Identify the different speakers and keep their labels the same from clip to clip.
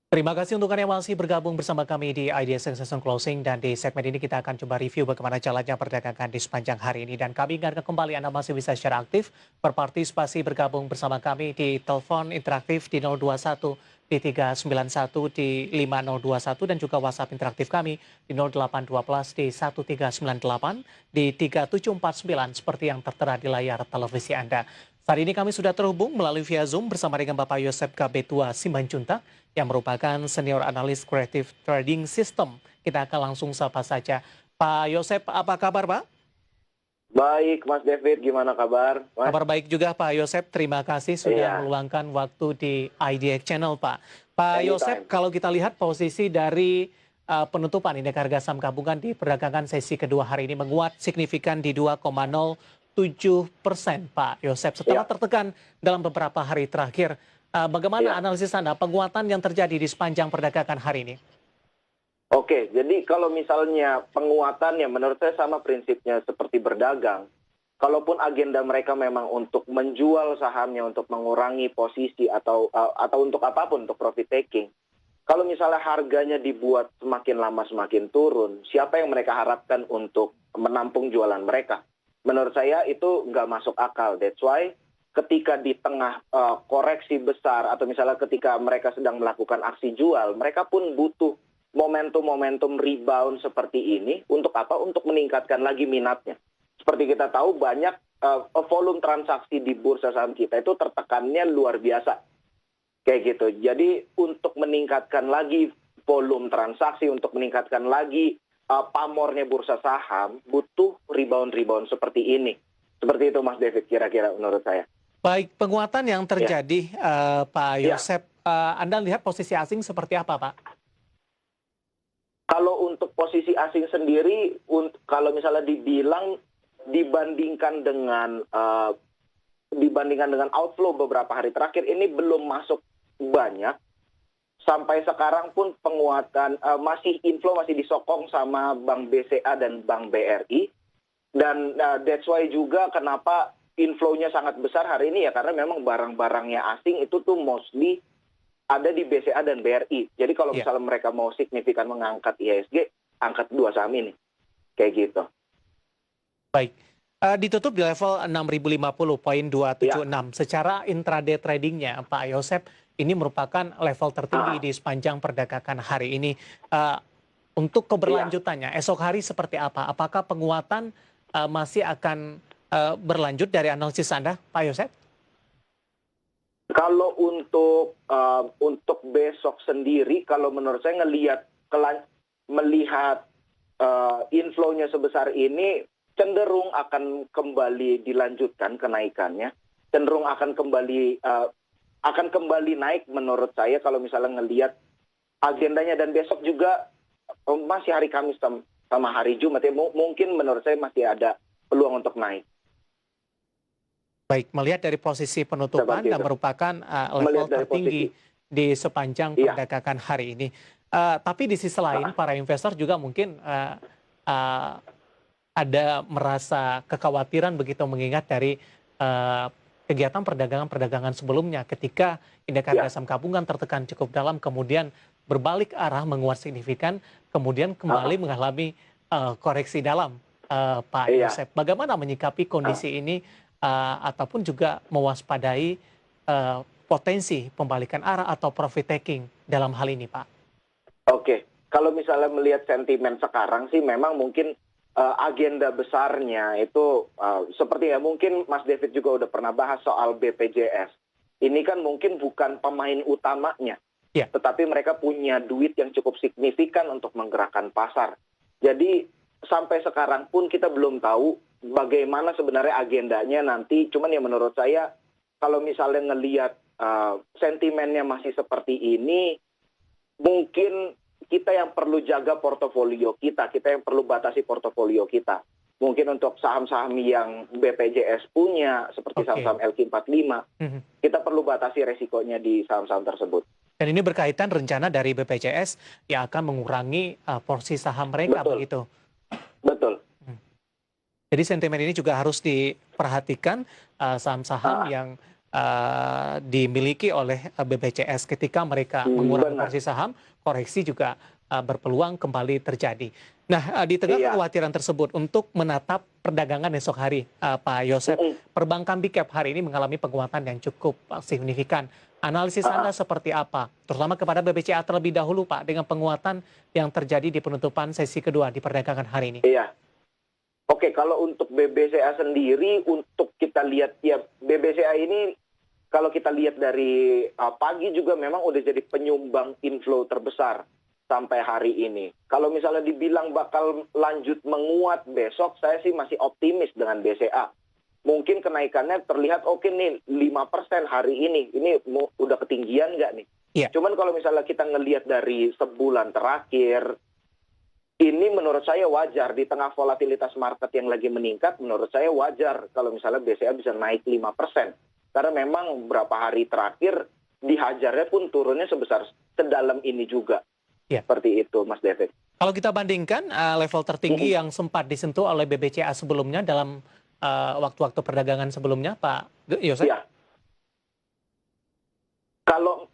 Speaker 1: Terima kasih untuk Anda yang masih bergabung bersama kami di Idea Succession Closing, dan di segmen ini kita akan coba review bagaimana jalannya perdagangan di sepanjang hari ini, dan kami ingatkan kembali Anda masih bisa secara aktif berpartisipasi bergabung bersama kami di telepon interaktif di 021 di 391 di 5021, dan juga WhatsApp interaktif kami di 0812 di 1398 di 3749 seperti yang tertera di layar televisi Anda. Saat ini kami sudah terhubung melalui via Zoom bersama dengan Bapak Yosep Kabetua Simanjuntak yang merupakan senior analis creative trading system. Kita akan langsung sapa saja. Pak Yosep, apa kabar Pak?
Speaker 2: Baik, Mas David, gimana kabar, Mas?
Speaker 1: Kabar baik juga Pak Yosep, terima kasih sudah
Speaker 2: Iya,
Speaker 1: meluangkan waktu di IDX Channel Pak. Pak Yosep,
Speaker 2: anytime.
Speaker 1: kalau kita lihat posisi dari penutupan indeks harga saham gabungan di perdagangan sesi kedua hari ini menguat signifikan di 2,07% Pak Yosep. Setelah
Speaker 2: Ya,
Speaker 1: tertekan dalam beberapa hari terakhir, bagaimana
Speaker 2: iya.
Speaker 1: analisis Anda penguatan yang terjadi di sepanjang perdagangan hari ini?
Speaker 2: Oke, jadi kalau misalnya penguatannya menurut saya sama prinsipnya seperti berdagang. Kalaupun agenda mereka memang untuk menjual sahamnya, untuk mengurangi posisi atau untuk apapun, untuk profit taking. Kalau misalnya harganya dibuat semakin lama semakin turun, siapa yang mereka harapkan untuk menampung jualan mereka? Menurut saya itu nggak masuk akal. That's why ketika di tengah koreksi besar atau misalnya ketika mereka sedang melakukan aksi jual, mereka pun butuh momentum-momentum rebound seperti ini untuk apa? Untuk meningkatkan lagi minatnya. Seperti kita tahu banyak volume transaksi di bursa saham kita itu tertekannya luar biasa. Kayak gitu. Jadi untuk meningkatkan lagi volume transaksi, untuk meningkatkan lagi pamornya bursa saham, butuh rebound-rebound seperti ini. Seperti itu Mas David kira-kira menurut saya.
Speaker 1: Baik, penguatan yang
Speaker 2: Ya,
Speaker 1: terjadi, Pak
Speaker 2: ya.
Speaker 1: Yosep, Anda lihat posisi asing seperti apa, Pak?
Speaker 2: Kalau untuk posisi asing sendiri, kalau misalnya dibilang dibandingkan dengan outflow beberapa hari terakhir ini belum masuk banyak. Sampai sekarang pun penguatan masih inflow masih disokong sama Bank BCA dan Bank BRI. Dan that's why juga kenapa inflow-nya sangat besar hari ini ya karena memang barang-barangnya asing itu tuh mostly ada di BCA dan BRI. Jadi kalau
Speaker 1: Ya,
Speaker 2: misalnya mereka mau signifikan mengangkat IHSG, angkat dua saham ini. Kayak gitu.
Speaker 1: baik. Ditutup di level 6.050,276.
Speaker 2: Ya,
Speaker 1: Secara intraday tradingnya, Pak Yosep, ini merupakan level tertinggi di sepanjang perdagangan hari ini. Eh, untuk
Speaker 2: iya.
Speaker 1: keberlanjutannya, esok hari seperti apa? Apakah penguatan masih akan berlanjut dari analisis Anda, Pak Yosep?
Speaker 2: Kalau untuk besok sendiri, kalau menurut saya melihat inflow-nya sebesar ini cenderung akan kembali dilanjutkan kenaikannya, cenderung akan kembali naik menurut saya kalau misalnya ngelihat agendanya dan besok juga masih hari Kamis sama hari Jumat ya mungkin menurut saya masih ada peluang untuk naik
Speaker 1: Baik, melihat dari posisi penutupan
Speaker 2: seperti
Speaker 1: dan
Speaker 2: itu.
Speaker 1: merupakan level
Speaker 2: Melihat dari
Speaker 1: tertinggi
Speaker 2: posisi,
Speaker 1: di sepanjang
Speaker 2: iya,
Speaker 1: perdagangan hari ini. Tapi di sisi lain,
Speaker 2: ah,
Speaker 1: para investor juga mungkin uh, ada merasa kekhawatiran begitu mengingat dari uh, kegiatan perdagangan-perdagangan sebelumnya ketika indeks harga
Speaker 2: iya,
Speaker 1: saham gabungan tertekan cukup dalam, kemudian berbalik arah menguat signifikan, kemudian kembali
Speaker 2: ah,
Speaker 1: mengalami koreksi dalam, Pak
Speaker 2: iya.
Speaker 1: Yosep. Bagaimana menyikapi
Speaker 2: Ah.
Speaker 1: kondisi ini ataupun juga mewaspadai potensi pembalikan arah atau profit taking dalam hal ini, Pak?
Speaker 2: Oke, kalau misalnya melihat sentimen sekarang sih memang mungkin agenda besarnya itu seperti ya mungkin Mas David juga udah pernah bahas soal BPJS. Ini kan mungkin bukan pemain utamanya,
Speaker 1: Ya,
Speaker 2: tetapi mereka punya duit yang cukup signifikan untuk menggerakkan pasar. Jadi sampai sekarang pun kita belum tahu bagaimana sebenarnya agendanya nanti. Cuman ya menurut saya kalau misalnya ngelihat sentimennya masih seperti ini, mungkin kita yang perlu jaga portofolio kita, kita yang perlu batasi portofolio kita. Mungkin untuk saham-saham yang BPJS punya, seperti
Speaker 1: oke.
Speaker 2: saham-saham LQ45,
Speaker 1: Mhm.
Speaker 2: kita perlu batasi resikonya di saham-saham tersebut.
Speaker 1: Dan ini berkaitan rencana dari BPJS yang akan mengurangi porsi saham mereka
Speaker 2: Betul,
Speaker 1: begitu.
Speaker 2: betul.
Speaker 1: Hmm. Jadi sentimen ini juga harus diperhatikan saham-saham
Speaker 2: Ah,
Speaker 1: yang dimiliki oleh BBCS ketika mereka mengurangi
Speaker 2: Benar.
Speaker 1: porsi saham, koreksi juga berpeluang kembali terjadi. Nah, di tengah
Speaker 2: Iya.
Speaker 1: kekhawatiran tersebut untuk menatap perdagangan esok hari, Pak Yosep,
Speaker 2: Mm-mm.
Speaker 1: perbankan Big Cap hari ini mengalami penguatan yang cukup signifikan. Analisis Anda
Speaker 2: Ah, ah.
Speaker 1: seperti apa? Terutama kepada BBCA terlebih dahulu, Pak, dengan penguatan yang terjadi di penutupan sesi kedua di perdagangan hari ini.
Speaker 2: Iya. Oke, kalau untuk BBCA sendiri, untuk kita lihat ya BBCA ini kalau kita lihat dari pagi juga memang udah jadi penyumbang inflow terbesar sampai hari ini. Kalau misalnya dibilang bakal lanjut menguat besok, saya sih masih optimis dengan BCA. Mungkin kenaikannya terlihat oke nih 5% hari ini. Ini udah ketinggian nggak nih?
Speaker 1: Iya,
Speaker 2: Cuman kalau misalnya kita ngelihat dari sebulan terakhir, ini menurut saya wajar di tengah volatilitas market yang lagi meningkat, menurut saya wajar kalau misalnya BCA bisa naik 5%. Karena memang beberapa hari terakhir dihajarnya pun turunnya sebesar sedalam ini juga.
Speaker 1: iya.
Speaker 2: Seperti itu, Mas David.
Speaker 1: Kalau kita bandingkan level tertinggi
Speaker 2: Mm-mm.
Speaker 1: yang sempat disentuh oleh BBCA sebelumnya dalam waktu-waktu perdagangan sebelumnya, Pak Yosep?
Speaker 2: Ya,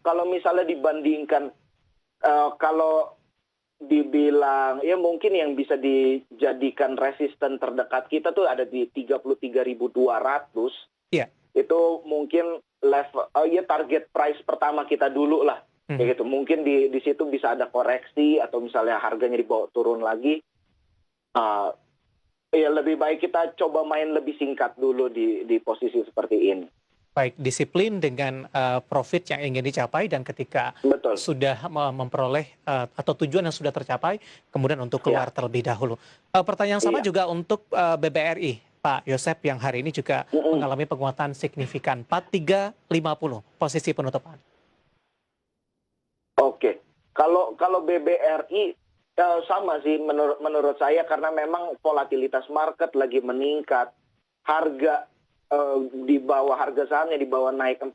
Speaker 2: kalau misalnya dibandingkan, kalau dibilang ya mungkin yang bisa dijadikan resisten terdekat kita tuh ada di 33.200.
Speaker 1: Iya.
Speaker 2: Itu mungkin level ya target price pertama kita dulu lah.
Speaker 1: Mhm.
Speaker 2: Kayak gitu. Mungkin di situ bisa ada koreksi atau misalnya harganya dibawa turun lagi. Uh, ya lebih baik kita coba main lebih singkat dulu di posisi seperti ini.
Speaker 1: Baik, disiplin dengan profit yang ingin dicapai dan ketika
Speaker 2: Betul.
Speaker 1: sudah memperoleh atau tujuan yang sudah tercapai, kemudian untuk keluar
Speaker 2: Ya,
Speaker 1: terlebih dahulu. Pertanyaan sama
Speaker 2: iya.
Speaker 1: juga untuk BBRI, Pak Yosep, yang hari ini juga
Speaker 2: Mm-mm.
Speaker 1: mengalami penguatan signifikan 4350 posisi penutupan.
Speaker 2: Oke. Kalau BBRI sama sih menurut saya karena memang volatilitas market lagi meningkat. Harga di bawah harga sahamnya di bawah naik 45%,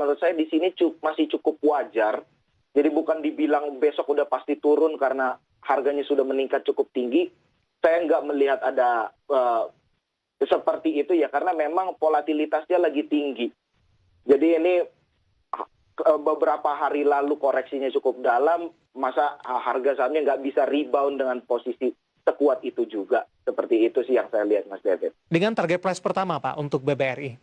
Speaker 2: menurut saya di sini masih cukup wajar. Jadi bukan dibilang besok udah pasti turun karena harganya sudah meningkat cukup tinggi. Saya nggak melihat ada seperti itu ya karena memang volatilitasnya lagi tinggi. Jadi ini beberapa hari lalu koreksinya cukup dalam, masa harga sahamnya nggak bisa rebound dengan posisi sekuat itu juga. Seperti itu sih yang saya lihat, Mas David.
Speaker 1: Dengan target price pertama, Pak, untuk BBRI.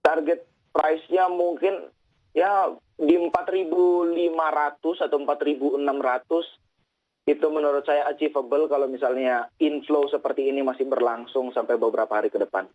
Speaker 2: Target price-nya mungkin ya di 4.500 atau 4.600 itu menurut saya achievable kalau misalnya inflow seperti ini masih berlangsung sampai beberapa hari ke depan.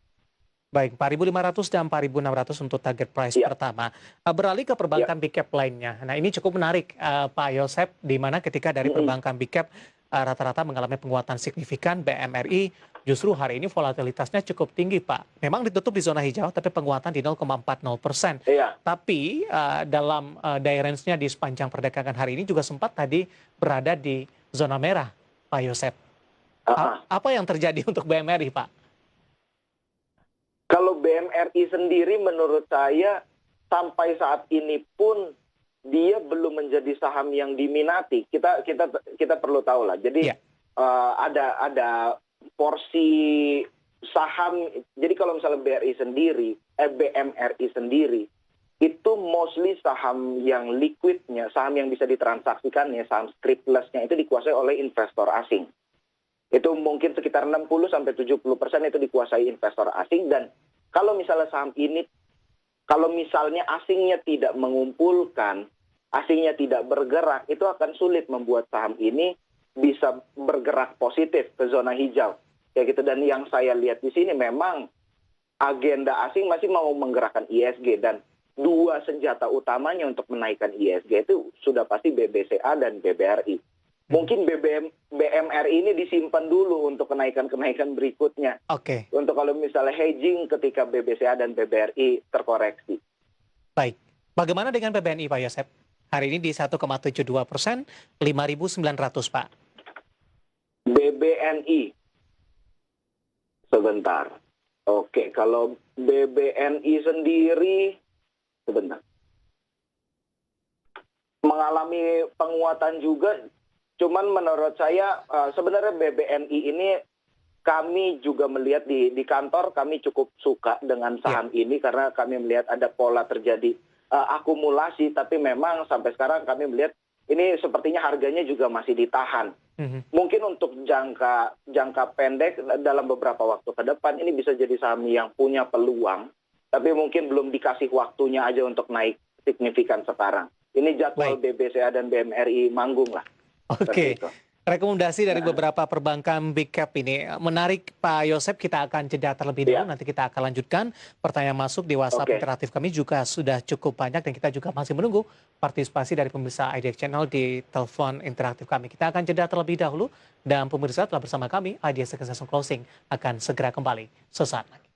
Speaker 1: Baik, 4.500 dan 4.600 untuk target price
Speaker 2: Ya,
Speaker 1: pertama. Beralih ke
Speaker 2: ya.
Speaker 1: perbankan Big Cap lainnya. Nah, ini cukup menarik, Pak Yosep, di mana ketika dari
Speaker 2: Mm-mm.
Speaker 1: perbankan Big Cap rata-rata mengalami penguatan signifikan, BMRI justru hari ini volatilitasnya cukup tinggi, Pak. Memang ditutup di zona hijau, tapi penguatan di 0,40%.
Speaker 2: Iya.
Speaker 1: Tapi dalam day range-nya di sepanjang perdagangan hari ini juga sempat tadi berada di zona merah, Pak Yosep.
Speaker 2: Ah, ah.
Speaker 1: Apa yang terjadi untuk BMRI, Pak?
Speaker 2: Kalau BMRI sendiri menurut saya sampai saat ini pun dia belum menjadi saham yang diminati. Kita perlu tahu lah. Jadi
Speaker 1: Ya,
Speaker 2: ada porsi saham. Jadi kalau misalnya BMRI sendiri itu mostly saham yang liquidnya, saham yang bisa ditransaksikannya, saham scriptless-nya itu dikuasai oleh investor asing. Itu mungkin sekitar 60-70% itu dikuasai investor asing. Dan kalau misalnya saham ini, kalau misalnya asingnya tidak mengumpulkan, asingnya tidak bergerak, itu akan sulit membuat saham ini bisa bergerak positif ke zona hijau. Kayak gitu. Dan yang saya lihat di sini memang agenda asing masih mau menggerakkan ISG. Dan dua senjata utamanya untuk menaikkan ISG itu sudah pasti BBCA dan BBRI. Mungkin BMRI ini disimpan dulu untuk kenaikan-kenaikan berikutnya.
Speaker 1: oke.
Speaker 2: Untuk kalau misalnya hedging ketika BBCA dan BBRI terkoreksi.
Speaker 1: Baik. Bagaimana dengan PBNI, Pak Yosep? Hari ini di 1,72%, 5.900, Pak.
Speaker 2: BBNI, sebentar. Oke, kalau BBNI sendiri, sebentar. Mengalami penguatan juga, cuman menurut saya sebenarnya BBNI ini kami juga melihat di kantor kami cukup suka dengan saham ini karena kami melihat ada pola terjadi akumulasi, tapi memang sampai sekarang kami melihat ini sepertinya harganya juga masih ditahan. Mungkin untuk jangka pendek dalam beberapa waktu ke depan ini bisa jadi saham yang punya peluang, tapi mungkin belum dikasih waktunya aja untuk naik signifikan sekarang. Ini jadwal BBCA dan BMRI manggung lah.
Speaker 1: Oke.
Speaker 2: Seperti itu.
Speaker 1: Rekomendasi dari beberapa perbankan big cap ini menarik, Pak Yosep. Kita akan jeda terlebih dahulu, nanti kita akan lanjutkan. Pertanyaan masuk di WhatsApp interaktif kami juga sudah cukup banyak dan kita juga masih menunggu partisipasi dari pemirsa IDX Channel di telepon interaktif kami. Kita akan jeda terlebih dahulu dan pemirsa telah bersama kami IDX Succession Closing akan segera kembali sesaat lagi.